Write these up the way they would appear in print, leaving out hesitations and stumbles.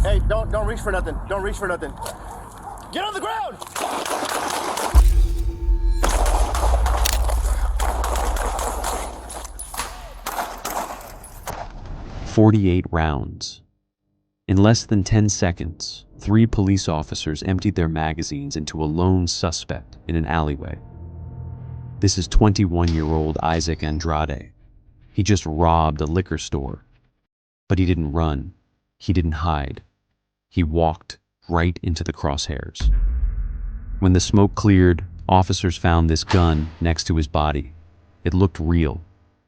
Hey, don't reach for nothing. Don't reach for nothing. Get on the ground! 48 rounds. In less than 10 seconds, 3 police officers emptied their magazines into a lone suspect in an alleyway. This is 21-year-old Isaac Andrade. He just robbed a liquor store. But he didn't run. He didn't hide. He walked right into the crosshairs. When the smoke cleared, officers found this gun next to his body. It looked real.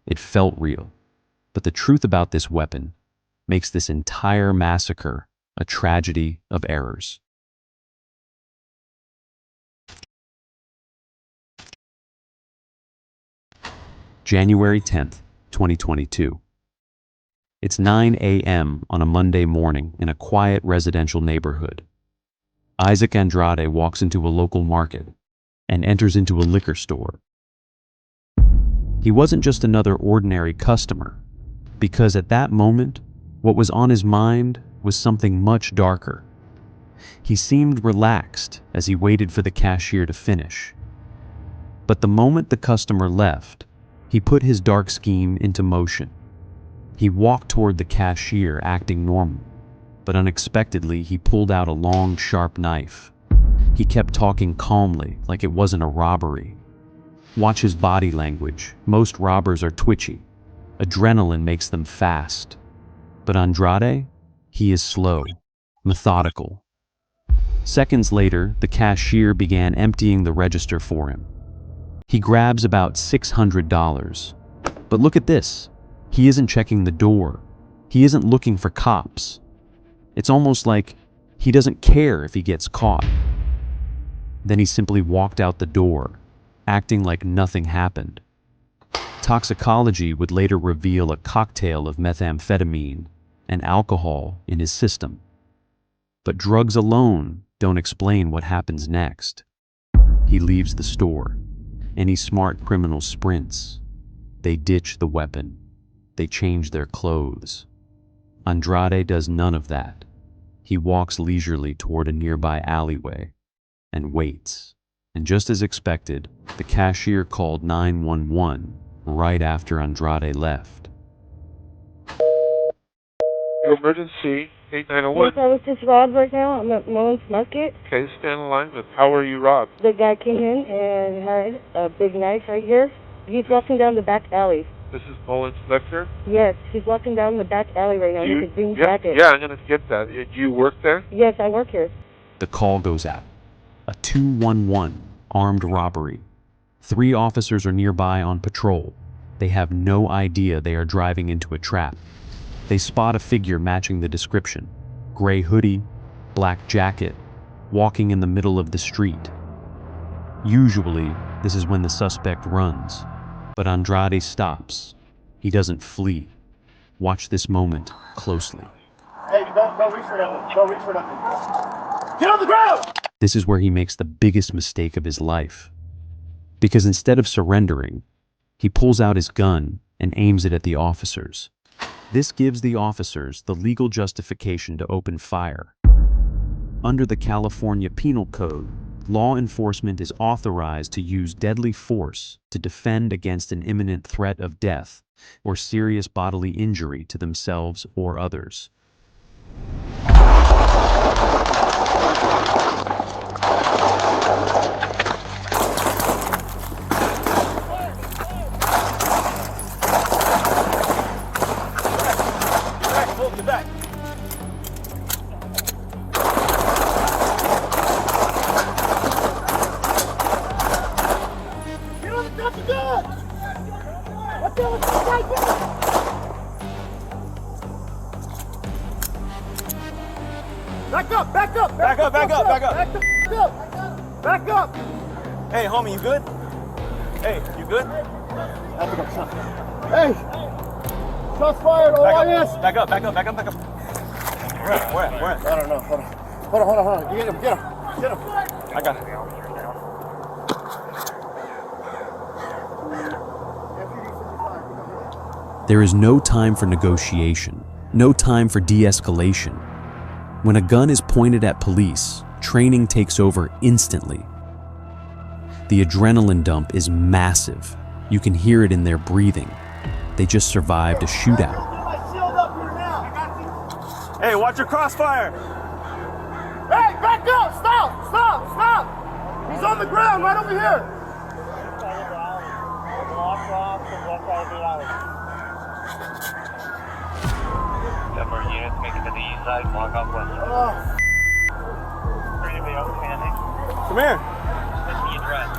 It felt real. But the truth about this weapon makes this entire massacre a tragedy of errors. January 10th, 2022. It's 9 a.m. on a Monday morning in a quiet residential neighborhood. Isaac Andrade walks into a local market and enters into a liquor store. He wasn't just another ordinary customer, because at that moment, what was on his mind was something much darker. He seemed relaxed as he waited for the cashier to finish. But the moment the customer left, he put his dark scheme into motion. He walked toward the cashier acting normal, but unexpectedly he pulled out a long, sharp knife. He kept talking calmly, like it wasn't a robbery. Watch his body language. Most robbers are twitchy. Adrenaline makes them fast. But Andrade, he is slow, methodical. Seconds later, the cashier began emptying the register for him. He grabs about $600. But look at this. He isn't checking the door. He isn't looking for cops. It's almost like he doesn't care if he gets caught. Then he simply walked out the door, acting like nothing happened. Toxicology would later reveal a cocktail of methamphetamine and alcohol in his system. But drugs alone don't explain what happens next. He leaves the store. Any smart criminal sprints. They ditch the weapon. They change their clothes. Andrade does none of that. He walks leisurely toward a nearby alleyway and waits. And just as expected, the cashier called 911 right after Andrade left. Emergency 8901. Yes, I was just robbed right now. I'm at Mullins Market. Okay, stand in line with how were you robbed? The guy came in and had a big knife right here. He's walking down the back alley. This is Mullins Lecter. Yes, he's walking down the back alley right now. He's a green jacket. Yeah, I'm gonna get that. Do you work there? Yes, I work here. The call goes out. A 211 armed robbery. 3 officers are nearby on patrol. They have no idea they are driving into a trap. They spot a figure matching the description. Gray hoodie, black jacket, walking in the middle of the street. Usually, this is when the suspect runs. But Andrade stops. He doesn't flee. Watch this moment closely. Hey, don't reach for nothing. Don't reach for nothing. Get on the ground! This is where he makes the biggest mistake of his life. Because instead of surrendering, he pulls out his gun and aims it at the officers. This gives the officers the legal justification to open fire. Under the California Penal Code, law enforcement is authorized to use deadly force to defend against an imminent threat of death or serious bodily injury to themselves or others. Get back. Get on the top of the gun! What's going on? Back up! Back up! Back up! Back up! Back up! Back the up! Back up! Hey, homie, you good? Hey, you good? I think I'm shot. Hey! Shots fired! OIS! Back up! Back up! Back up! Back up! Where at? Where at? I don't know. Hold on. Get him! Get him! I got it. There is no time for negotiation, no time for de-escalation. When a gun is pointed at police, training takes over instantly. The adrenaline dump is massive. You can hear it in their breathing. They just survived a shootout. Hey, watch your crossfire. Hey, back up! Stop! Stop! Stop! He's on the ground right over here. Number of units making to the east side, block off west. Ready to be outstanding. Come here. What's the address?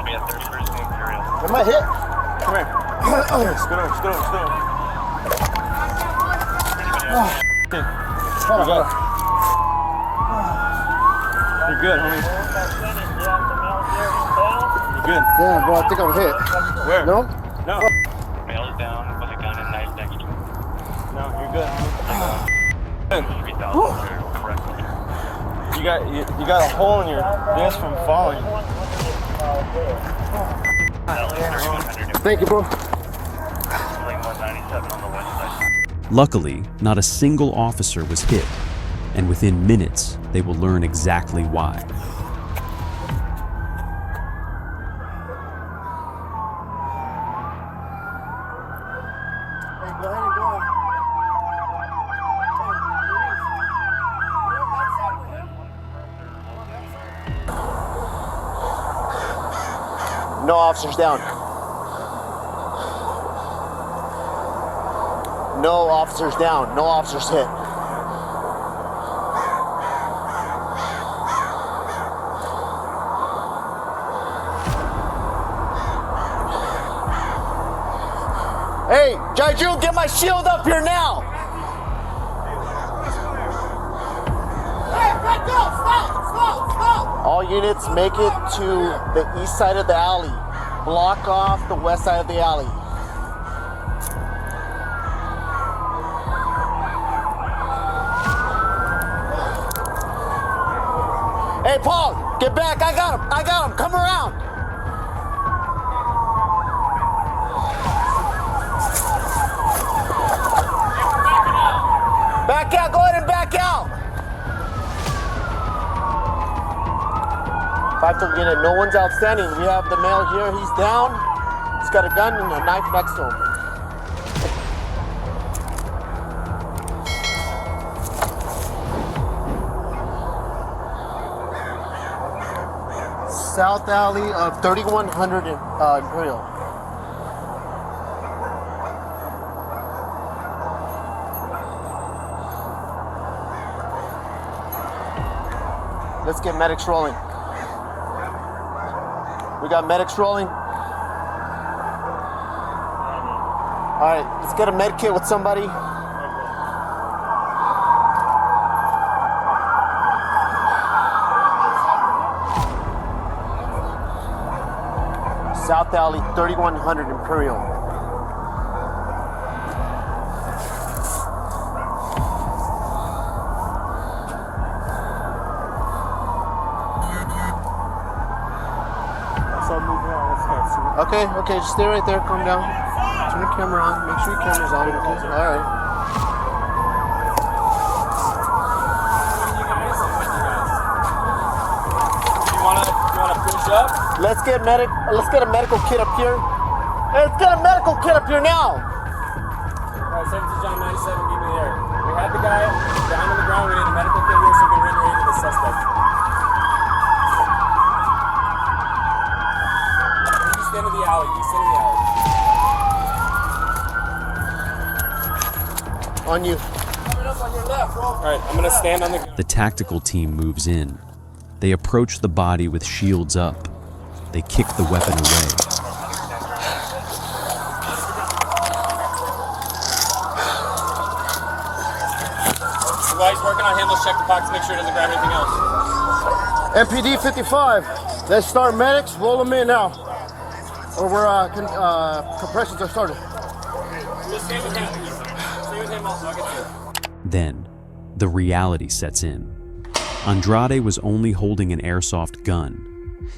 We have 31st and Imperial. Am I hit? Come here. Here, scoot over, scoot over, scoot over. Okay. You go. You're good, homie. You're good. Damn, bro, I think I'm hit. Where? No? No. Mail is down with a gun and knife next to him. No, you're good, homie. Good. 3,000 correctly. You got a hole in your disc from falling. Thank you, bro. Lane 197 on the west side. Luckily, not a single officer was hit, and within minutes, they will learn exactly why. Hey, go ahead and go. No officers down. No officers down. No officers hit. Hey, Jaiju, get my shield up here now! Hey, back up! Stop! Stop! Stop! All units make it to the east side of the alley. Block off the west side of the alley. Hey, Paul, get back. I got him. I got him. Come around. Back out. Go ahead and back out. 5-3 unit. No one's outstanding. We have the male here. He's down. He's got a gun and a knife next to him. South alley of 3100 Imperial. Let's get medics rolling. We got medics rolling. All right, let's get a med kit with somebody. South alley, 3100 Imperial. Okay, just stay right there, calm down. Turn the camera on, make sure your camera's on. Okay. All right. You wanna push up? Let's get a medical kit up here. Hey, let's get a medical kit up here now. Alright, 17 John 97, meet me there. We had the guy down on the ground, we need a medical kit here so we can render aid to the suspect. You just stand in the alley, On you. Alright, I'm gonna stand on the gun. The tactical team moves in. They approach the body with shields up. They kick the weapon away. So while he's working on him, let's check the box, make sure he doesn't grab anything else. MPD 55. Let's start medics. Roll them in now. Or we're compressions are started. Just stay with him. Stay with him also, I'll get you. Then, the reality sets in. Andrade was only holding an airsoft gun.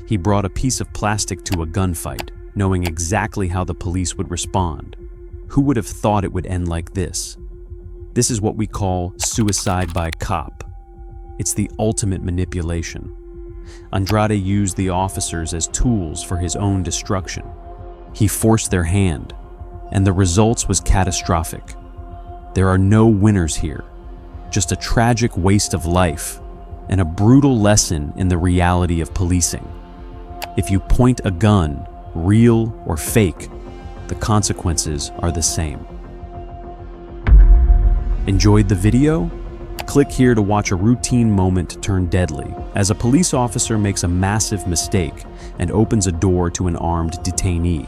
He brought a piece of plastic to a gunfight, knowing exactly how the police would respond. Who would have thought it would end like this? This is what we call suicide by cop. It's the ultimate manipulation. Andrade used the officers as tools for his own destruction. He forced their hand, and the results was catastrophic. There are no winners here, just a tragic waste of life and a brutal lesson in the reality of policing. If you point a gun, real or fake, the consequences are the same. Enjoyed the video? Click here to watch a routine moment turn deadly as a police officer makes a massive mistake and opens a door to an armed detainee.